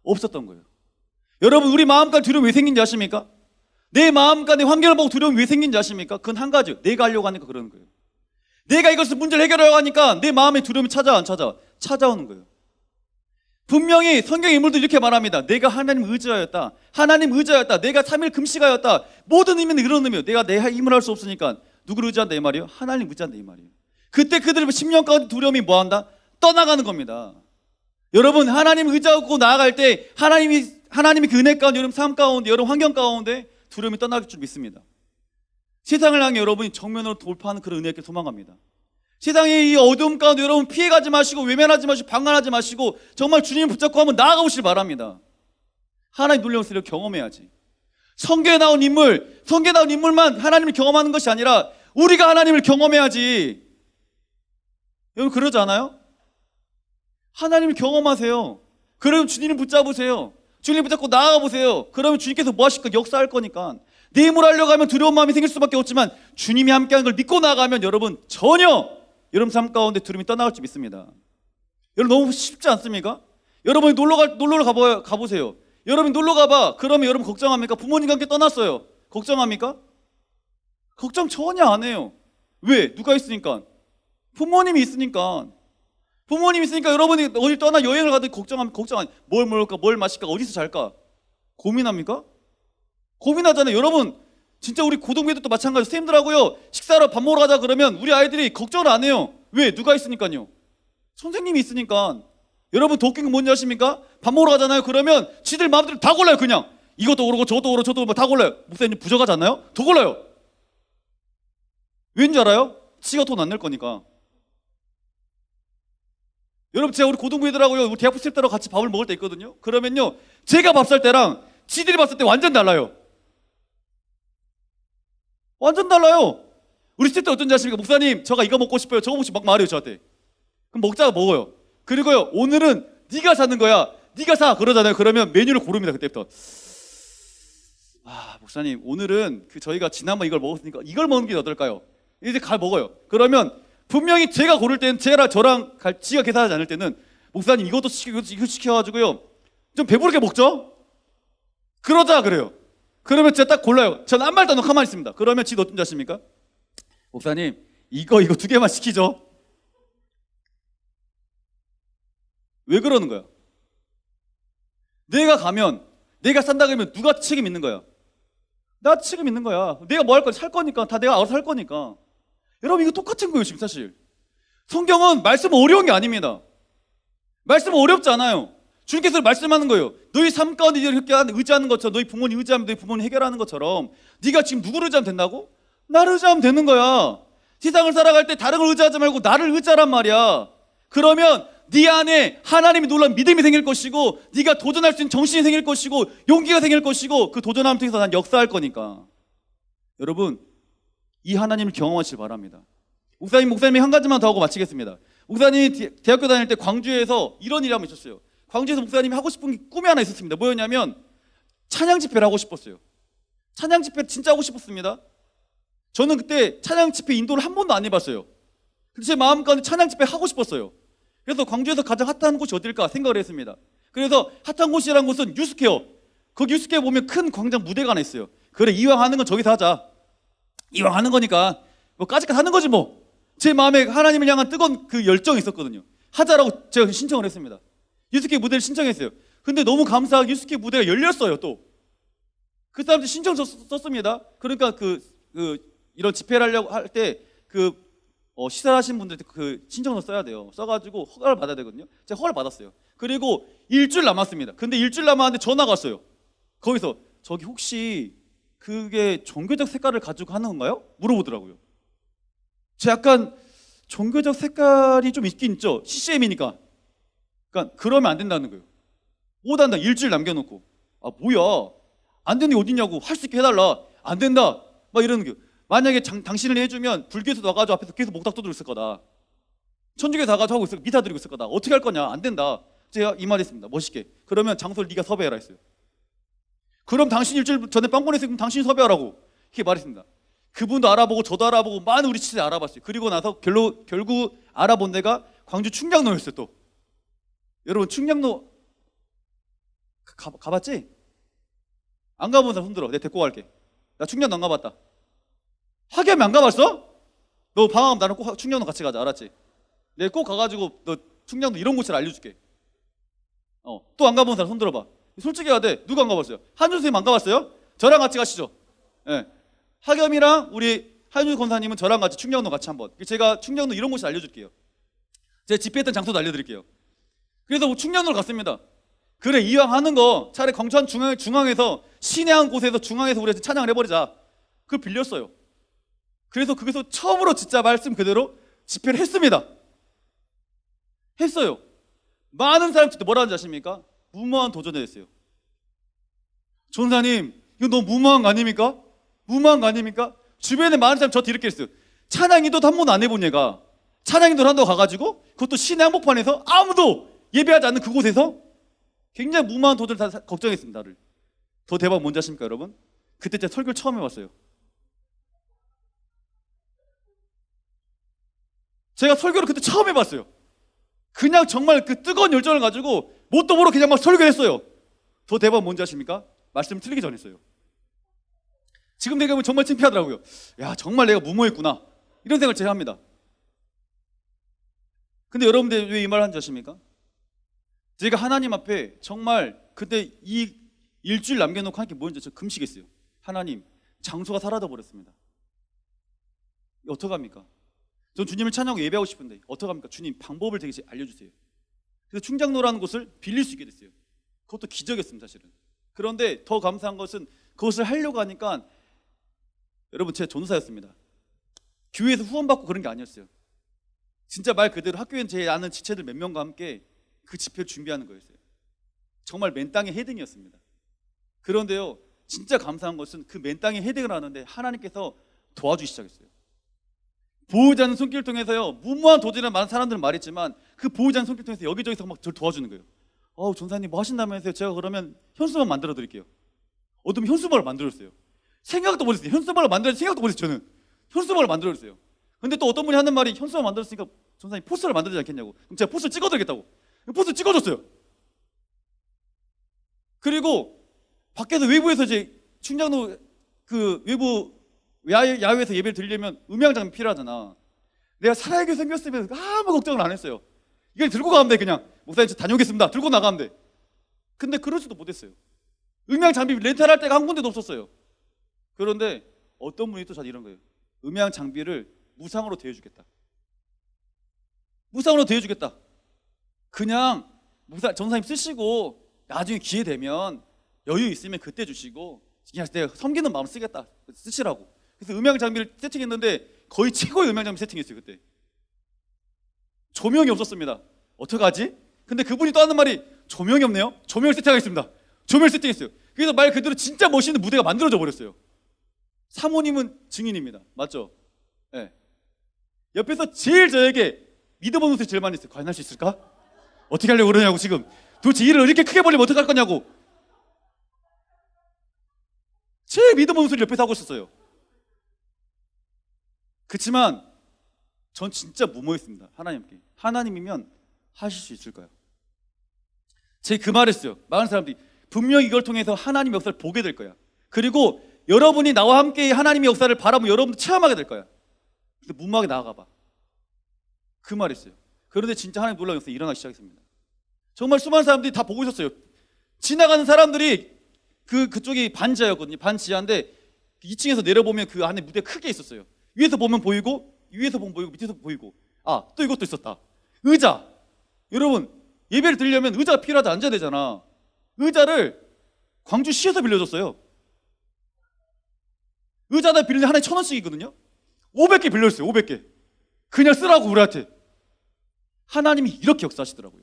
없었던 거예요. 여러분, 우리 마음까지 두려움이 왜 생긴지 아십니까? 내 마음과 내 환경을 보고 두려움이 왜 생긴지 아십니까? 그건 한 가지예요. 내가 하려고 하니까 그러는 거예요. 내가 이것을 문제를 해결하려고 하니까 내 마음에 두려움이 찾아와 안 찾아와? 찾아오는 거예요. 분명히 성경 인물도 이렇게 말합니다. 내가 하나님 의지하였다. 하나님 의지하였다. 내가 3일 금식하였다. 모든 의미는 이런 의미예요. 내가 내 힘을 할 수 없으니까 누구를 의지한다 이 말이에요? 하나님 의지한다 이 말이에요. 그때 그들의 10년 가운데 두려움이 뭐한다? 떠나가는 겁니다. 여러분, 하나님 의지하고 나아갈 때 하나님이 그 은혜 가운데, 여러분 삶 가운데, 여러분 환경 가운데 두려움이 떠나갈 줄 믿습니다. 세상을 향해 여러분이 정면으로 돌파하는 그런 은혜께 소망합니다. 세상의 이 어두움 가운데 여러분 피해가지 마시고 외면하지 마시고 방관하지 마시고 정말 주님 붙잡고 한번 나아가 보시길 바랍니다. 하나님 놀라운 경험해야지. 성경에 나온 인물만 하나님을 경험하는 것이 아니라 우리가 하나님을 경험해야지. 여러분 그러지 않아요? 하나님을 경험하세요. 그러면 주님을 붙잡으세요. 주님 붙잡고 나아가 보세요. 그러면 주님께서 뭐 하실 거니까 역사할 거니까. 내 힘으로 하려고 하면 두려운 마음이 생길 수밖에 없지만 주님이 함께하는 걸 믿고 나아가면 여러분 전혀 여러분 삶 가운데 두려움이 떠나갈 줄 믿습니다. 여러분 너무 쉽지 않습니까? 여러분이 놀러 가보세요. 여러분이 놀러 가봐. 그러면 여러분 걱정합니까? 부모님과 함께 떠났어요. 걱정합니까? 걱정 전혀 안 해요. 왜? 누가 있으니까? 부모님이 있으니까. 부모님이 있으니까 여러분이 어디 떠나 여행을 가도 걱정 안, 뭘 먹을까? 뭘 마실까? 어디서 잘까? 고민합니까? 고민하잖아요. 여러분, 진짜 우리 고등부에도 마찬가지. 선생님들하고요, 식사하러 밥 먹으러 가자 그러면 우리 아이들이 걱정을 안 해요. 왜? 누가 있으니까요. 선생님이 있으니까. 여러분 더 웃긴 건 뭔지 아십니까? 밥 먹으러 가잖아요. 그러면 지들 마음대로 다 골라요. 그냥 이것도 고르고 저것도 고르고 저것도 뭐 다 골라요. 목사님 부족하지 않나요? 더 골라요. 왠지 알아요? 지가 돈 안 낼 거니까. 여러분 제가 우리 고등부애들하고요, 우리 대학부 쌤들하고 같이 밥을 먹을 때 있거든요. 그러면요, 제가 밥 살 때랑 지들이 봤을 때 완전 달라요. 완전 달라요. 우리 쌤들 어떤지 아십니까? 목사님 저가 이거 먹고 싶어요. 저거 먹고 싶어요. 막 말해요 저한테. 그럼 먹자가 먹어요. 그리고요, 오늘은 네가 사는 거야. 네가 사 그러잖아요. 그러면 메뉴를 고릅니다. 그때부터. 목사님 오늘은 저희가 지난번 이걸 먹었으니까 이걸 먹는 게 어떨까요? 이제 먹어요. 그러면 분명히 제가 고를 때는 저랑 지가 계산하지 않을 때는 목사님 이것도 시키고 이거 시켜가지고요 좀 배부르게 먹죠? 그러자 그래요. 그러면 제가 딱 골라요. 전 아무 말도 안 하고 가만히 있습니다. 그러면 지도 어떤지 아십니까? 목사님 이거 2개만 시키죠. 왜 그러는 거야? 내가 가면, 내가 산다 그러면 누가 책임 있는 거야? 나 책임 있는 거야. 내가 뭐 할 거야? 살 거니까. 다 내가 알아서 할 거니까. 여러분 이거 똑같은 거예요 지금 사실. 성경은 말씀은 어려운 게 아닙니다. 말씀은 어렵지 않아요. 주님께서 말씀하는 거예요. 너희 삶 가운데 의지하는 것처럼, 너희 부모님 의지하면 너희 부모님 해결하는 것처럼 네가 지금 누구를 의지하면 된다고? 나를 의지하면 되는 거야. 세상을 살아갈 때 다른 걸 의지하지 말고 나를 의지하란 말이야. 그러면 네 안에 하나님이 놀라운 믿음이 생길 것이고, 네가 도전할 수 있는 정신이 생길 것이고, 용기가 생길 것이고, 그 도전함을 통해서 난 역사할 거니까. 여러분 이 하나님을 경험하시길 바랍니다. 목사님이 한 가지만 더 하고 마치겠습니다. 목사님이 대학교 다닐 때 광주에서 이런 일이 한번 있었어요. 광주에서 목사님이 하고 싶은 게 꿈이 하나 있었습니다. 뭐였냐면 찬양 집회를 하고 싶었어요. 찬양 집회 진짜 하고 싶었습니다. 저는 그때 찬양 집회 인도를 한 번도 안 해봤어요. 근데 제 마음 가운데 찬양 집회 하고 싶었어요. 그래서 광주에서 가장 핫한 곳이 어딜까 생각을 했습니다. 그래서 핫한 곳이라는 곳은 유스케어. 거기 유스케어 보면 큰 광장 무대가 하나 있어요. 그래 이왕 하는 건 저기서 하자. 이왕 하는 거니까 뭐 까짓까 하는 거지 뭐. 제 마음에 하나님을 향한 뜨거운 그 열정이 있었거든요. 하자라고 제가 신청을 했습니다. 유스케어 무대를 신청했어요. 근데 너무 감사하게 유스케어 무대가 열렸어요. 또 그 사람들 신청 썼습니다. 그러니까 이런 집회를 하려고 할 때 시설하신 분들한테 그 신청서 써야 돼요. 써가지고 허가를 받아야 되거든요. 제가 허가를 받았어요. 그리고 일주일 남았습니다. 근데 일주일 남았는데 전화가 왔어요. 거기서 저기 혹시 그게 종교적 색깔을 가지고 하는 건가요? 물어보더라고요. 제가 약간 종교적 색깔이 좀 있긴 있죠. CCM이니까. 그러니까 그러면 안 된다는 거예요. 못한다. 일주일 남겨놓고. 뭐야. 안 되는 게 어딨냐고. 할 수 있게 해달라. 안 된다. 막 이러는 거예요. 만약에 당신을 해주면 불교에서 와가지고 앞에서 계속 목탁 두드리고 있을 거다. 천주교에서 와가지고 하고 미사 드리고 있을 거다. 어떻게 할 거냐? 안 된다. 제가 이 말 했습니다. 멋있게. 그러면 장소를 네가 섭외해라 했어요. 그럼 당신 일주일 전에 빵 보냈으니까 그럼 당신이 섭외하라고. 이렇게 말했습니다. 그분도 알아보고 저도 알아보고 많은 우리 친구들이 알아봤어요. 그리고 나서 결국 알아본 데가 광주 충량로였어요. 또 여러분 충량로 가봤지? 안 가본 사람 손들어. 내가 데리고 갈게. 나 충량도 안 가봤다. 하겸이 안 가봤어? 너 방학하면 나는 꼭 충량도 같이 가자. 알았지? 내가 꼭 가가지고 너 충량도 이런 곳을 알려줄게. 또 안 가본 사람 손들어봐. 솔직히 해야 돼. 누가 안 가봤어요? 한준 선생님 안 가봤어요? 저랑 같이 가시죠. 네. 하겸이랑 우리 한준 권사님은 저랑 같이 충량도 같이 한번. 제가 충량도 이런 곳을 알려줄게요. 제가 집회했던 장소도 알려드릴게요. 그래서 충량도를 갔습니다. 그래 이왕 하는 거 차라리 광주한 중앙에서 시내 한 곳에서 중앙에서 우리가 찬양을 해버리자. 그걸 빌렸어요. 그래서 거기서 처음으로 진짜 말씀 그대로 집회를 했습니다. 했어요. 많은 사람들이 뭐라 하는지 아십니까? 무모한 도전을 했어요. 전사님 이거 너무 무모한 거 아닙니까? 무모한 거 아닙니까? 주변에 많은 사람이 저한테 이렇게 했어요. 찬양인도도 한 번도 안 해본 얘가 찬양인도를 한다고 가가지고 그것도 시내 한복판에서 아무도 예배하지 않는 그곳에서 굉장히 무모한 도전을 다 걱정했습니다. 나를. 더 대박 뭔지 아십니까 여러분? 그때 제가 설교를 처음 해봤어요. 제가 설교를 그때 처음 해봤어요. 그냥 정말 그 뜨거운 열정을 가지고 뭣도 모르고 그냥 막 설교를 했어요. 더 대박 뭔지 아십니까? 말씀을 틀리기 전했어요. 지금 생각하면 정말 창피하더라고요. 야, 정말 내가 무모했구나, 이런 생각을 제가 합니다. 근데 여러분들 왜 이 말을 한지 아십니까? 제가 하나님 앞에 정말 그때 이 일주일 남겨놓고 한 게 뭔지 저 금식했어요. 하나님, 장소가 사라져 버렸습니다. 어떡합니까? 전 주님을 찬양하고 예배하고 싶은데 어떡합니까? 주님, 방법을 되게 알려주세요. 그래서 충장로라는 곳을 빌릴 수 있게 됐어요. 그것도 기적이었습니다, 사실은. 그런데 더 감사한 것은 그것을 하려고 하니까, 여러분, 제가 전도사였습니다. 교회에서 후원받고 그런 게 아니었어요. 진짜 말 그대로 학교에 제 아는 지체들 몇 명과 함께 그 집회를 준비하는 거였어요. 정말 맨 땅의 헤딩이었습니다. 그런데요, 진짜 감사한 것은 그 맨 땅의 헤딩을 하는데 하나님께서 도와주기 시작했어요. 보호자 않는 손길을 통해서요, 무모한 도전을 많은 사람들은 말했지만 그 보호자 않는 손길을 통해서 여기저기서 막 저를 도와주는 거예요. 전사님 뭐 하신다면서요? 제가 그러면 현수막 만들어 드릴게요. 어떤 현수막을 만들었어요. 생각도 못했어요. 현수막을 만들었어요. 생각도 못했어요. 저는 현수막을 만들었어요. 근데 또 어떤 분이 하는 말이, 현수막 만들었으니까 전사님 포스터를 만들지 않겠냐고. 그럼 제가 포스터 찍어드리겠다고. 포스터 찍어줬어요. 그리고 밖에서 외부에서 이제 충장로 그 외부 야외에서 예배를 드리려면 음향 장비 필요하잖아. 내가 살아있게 생겼으면 아무 걱정을 안 했어요. 이걸 들고 가면 돼. 그냥 목사님 저 다녀오겠습니다, 들고 나가면 돼. 근데 그러지도 못했어요. 음향 장비 렌탈할 데가 한 군데도 없었어요. 그런데 어떤 분이 또 저한테 이런 거예요. 음향 장비를 무상으로 대여주겠다. 무상으로 대여주겠다. 그냥 전사님 쓰시고 나중에 기회 되면 여유 있으면 그때 주시고 그냥 내가 섬기는 마음 쓰겠다, 쓰시라고. 그래서 음향 장비를 세팅했는데 거의 최고의 음향 장비 세팅했어요. 그때 조명이 없었습니다. 어떡하지? 근데 그분이 또 하는 말이, 조명이 없네요. 조명을 세팅하겠습니다. 조명을 세팅했어요. 그래서 말 그대로 진짜 멋있는 무대가 만들어져 버렸어요. 사모님은 증인입니다. 맞죠? 네. 옆에서 제일 저에게 믿어보는 소리 제일 많이 했어요. 과연 할 수 있을까? 어떻게 하려고 그러냐고. 지금 도대체 일을 이렇게 크게 벌리면 어떡할 거냐고. 제일 믿어보는 소리 옆에서 하고 있었어요. 그렇지만 전 진짜 무모했습니다. 하나님께. 하나님이면 하실 수 있을까요? 제가 그 말했어요. 많은 사람들이 분명히 이걸 통해서 하나님의 역사를 보게 될 거야. 그리고 여러분이 나와 함께 하나님의 역사를 바라보면 여러분도 체험하게 될 거야. 근데 무모하게 나아가봐. 그 말했어요. 그런데 진짜 하나님 놀라운 역사가 일어나기 시작했습니다. 정말 수많은 사람들이 다 보고 있었어요. 지나가는 사람들이 그쪽이 반지하였거든요. 반지하인데 2층에서 내려보면 그 안에 무대가 크게 있었어요. 위에서 보면 보이고, 위에서 보면 보이고, 밑에서 보이고. 또 이것도 있었다. 의자. 여러분, 예배를 드리려면 의자가 필요하지, 앉아야 되잖아. 의자를 광주시에서 빌려줬어요. 의자 하나 빌리는데 하나에 1,000원씩이거든요. 500개 빌려줬어요. 500개. 그냥 쓰라고 우리한테. 하나님이 이렇게 역사하시더라고요.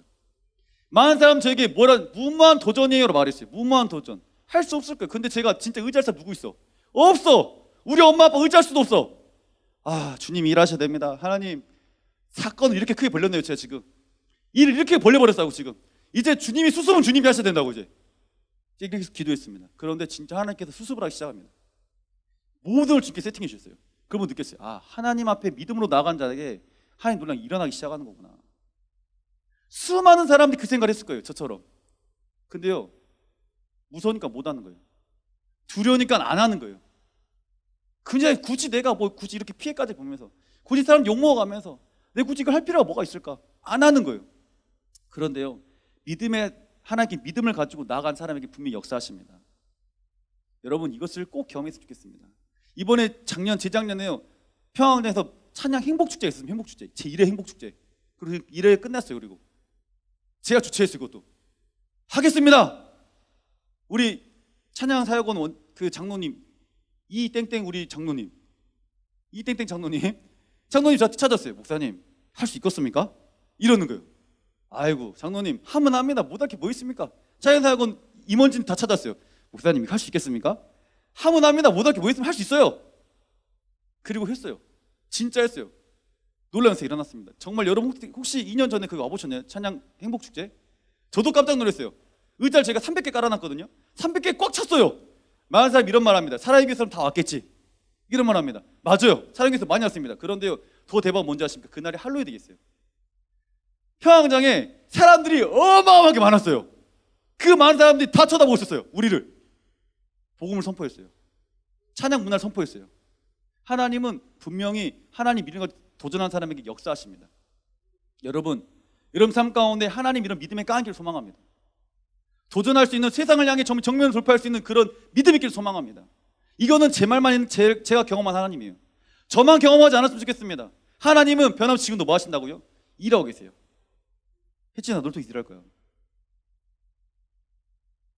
많은 사람 저에게 무모한 도전이에요라고 말했어요. 무모한 도전. 할 수 없을 거예요. 근데 제가 진짜 의지할 사람 누구 있어? 없어. 우리 엄마 아빠 의지할 수도 없어. 주님이 일하셔야 됩니다. 하나님, 사건을 이렇게 크게 벌렸네요. 제가 지금 일을 이렇게 벌려버렸다고. 지금 이제 주님이 수습은 주님이 하셔야 된다고. 이제 이렇게 기도했습니다. 그런데 진짜 하나님께서 수습을 하기 시작합니다. 모든 걸 주님께 세팅해 주셨어요. 그러면 느꼈어요. 하나님 앞에 믿음으로 나아간 자에게 하나님 놀라가 일어나기 시작하는 거구나. 수많은 사람들이 그 생각을 했을 거예요. 저처럼. 근데요, 무서우니까 못 하는 거예요. 두려우니까 안 하는 거예요. 그냥 굳이 내가 굳이 이렇게 피해까지 보면서, 굳이 사람 욕먹어가면서 내가 굳이 이걸 할 필요가 뭐가 있을까? 안 하는 거예요. 그런데요, 하나님께 믿음을 가지고 나아간 사람에게 분명히 역사하십니다. 여러분, 이것을 꼭 경험했으면 좋겠습니다. 이번에 재작년에요, 평양에서 찬양 행복축제가 있었습니다. 행복축제. 제1회 행복축제. 그리고 1회 끝났어요. 그리고 제가 주최했어요. 그것도 하겠습니다. 우리 찬양 사역원 그 장로님, 이땡땡 우리 장로님, 이땡땡 장로님 저한테 찾았어요. 목사님, 할 수 있겠습니까? 이러는 거예요. 아이고, 장로님, 하면 합니다. 못할 게 뭐 있습니까? 찬양 사역원 임원진 다 찾았어요. 목사님, 할 수 있겠습니까? 하면 합니다. 못할 게 뭐 있으면 할 수 있어요. 그리고 했어요. 진짜 했어요. 놀라운 일이 일어났습니다. 정말 여러분 혹시 2년 전에 그거 와보셨나요? 찬양 행복축제? 저도 깜짝 놀랐어요. 의자를 제가 300개 깔아놨거든요. 300개 꽉 찼어요. 많은 사람이 이런 말 합니다. 살아있는 사람 다 왔겠지. 이런 말 합니다. 맞아요. 살아있는 사람 많이 왔습니다. 그런데요, 더 대박 뭔지 아십니까? 그날이 할로윈 되겠어요. 평양장에 사람들이 어마어마하게 많았어요. 그 많은 사람들이 다 쳐다보고 있었어요. 우리를. 복음을 선포했어요. 찬양 문화를 선포했어요. 하나님은 분명히 하나님 믿는 걸 도전한 사람에게 역사하십니다. 여러분 삶 가운데 하나님 이런 믿음의 깡길을 소망합니다. 도전할 수 있는, 세상을 향해 정면을 돌파할 수 있는 그런 믿음의 길을 소망합니다. 이거는 제 말만 있는 제가 경험한 하나님이에요. 저만 경험하지 않았으면 좋겠습니다. 하나님은 변함없이 지금도 뭐 하신다고요? 일하고 계세요. 혜진아, 널 통해 일할 거야.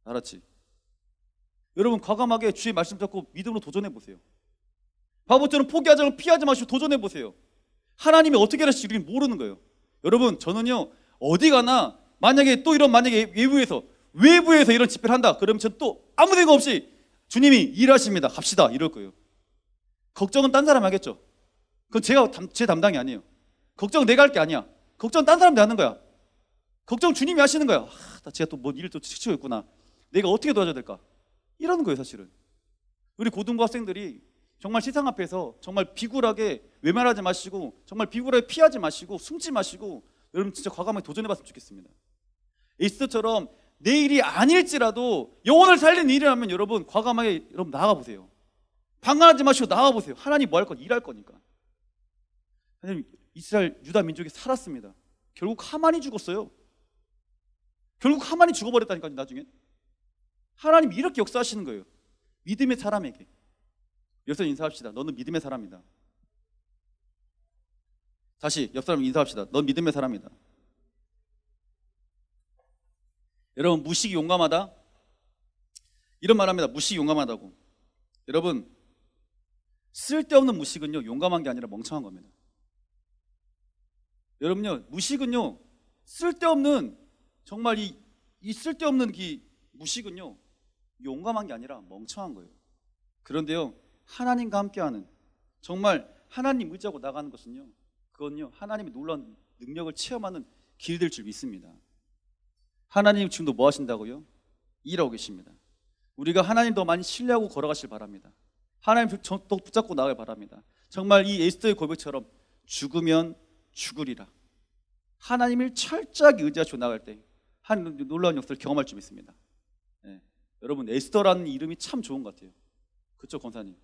알았지? 여러분 과감하게 주의 말씀 잡고 믿음으로 도전해 보세요. 바보처럼 포기하지 않고 피하지 마시고 도전해 보세요. 하나님이 어떻게 하실지 우리는 모르는 거예요. 여러분 저는요 어디 가나 만약에 외부에서 이런 집회를 한다 그러면 전 또 아무 생각 없이 주님이 일하십니다, 갑시다 이럴 거예요. 걱정은 딴 사람 하겠죠. 그건 제 담당이 아니에요. 걱정 내가 할 게 아니야. 걱정 딴 사람들이 하는 거야. 걱정 주님이 하시는 거야. 제가 또 뭐 일을 또 치치고 있구나. 내가 어떻게 도와줘야 될까? 이러는 거예요 사실은. 우리 고등부 학생들이 정말 세상 앞에서 정말 비굴하게 외면하지 마시고, 정말 비굴하게 피하지 마시고, 숨지 마시고, 여러분 진짜 과감하게 도전해봤으면 좋겠습니다. 에스더처럼 내일이 아닐지라도 영혼을 살리는 일이라면 여러분 과감하게 여러분 나가보세요. 방관하지 마시고 나가보세요. 하나님 뭐 할 건 일할 거니까. 하나님 이스라엘 유다 민족이 살았습니다. 결국 하만이 죽었어요. 결국 하만이 죽어버렸다니까요. 나중에 하나님 이렇게 역사하시는 거예요. 믿음의 사람에게. 여기서 인사합시다. 너는 믿음의 사람이다. 다시 옆 사람 인사합시다. 넌 믿음의 사람이다. 여러분 무식이 용감하다? 이런 말합니다. 무식이 용감하다고. 여러분 쓸데없는 무식은요 용감한 게 아니라 멍청한 겁니다. 여러분요 무식은요 쓸데없는, 정말 이 쓸데없는 이 무식은요 용감한 게 아니라 멍청한 거예요. 그런데요 하나님과 함께하는, 정말 하나님 의지하고 나가는 것은요 그건요 하나님의 놀라운 능력을 체험하는 길이 될 줄 믿습니다. 하나님 지금도 뭐 하신다고요? 일하고 계십니다. 우리가 하나님 더 많이 신뢰하고 걸어가실 바랍니다. 하나님 더 붙잡고 나가길 바랍니다. 정말 이 에스더의 고백처럼 죽으면 죽으리라, 하나님을 철저하게 의지하시고 나갈 때 하나님 놀라운 역사를 경험할 줄 믿습니다. 네. 여러분 에스더라는 이름이 참 좋은 것 같아요. 그쵸 권사님?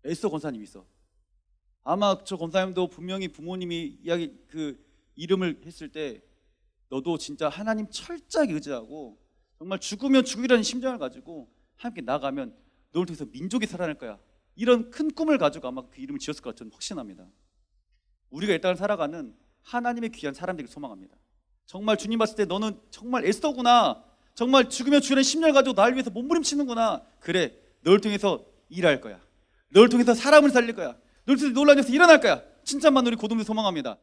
에스더 권사님이 있어. 아마 저 권사님도 분명히 부모님이 이름을 했을 때 너도 진짜 하나님 철저하게 의지하고 정말 죽으면 죽으리라는 심정을 가지고 함께 나가면 너를 통해서 민족이 살아날 거야, 이런 큰 꿈을 가지고 아마 그 이름을 지었을 것 같은 확신합니다. 우리가 일단 살아가는 하나님의 귀한 사람들을 소망합니다. 정말 주님 봤을 때 너는 정말 에스더구나, 정말 죽으면 죽으리라는 심령을 가지고 나를 위해서 몸부림치는구나. 그래, 널 통해서 일할 거야, 널 통해서 사람을 살릴 거야, 널 통해서 놀라운 역사 일어날 거야. 칭찬만 우리 고등부 소망합니다.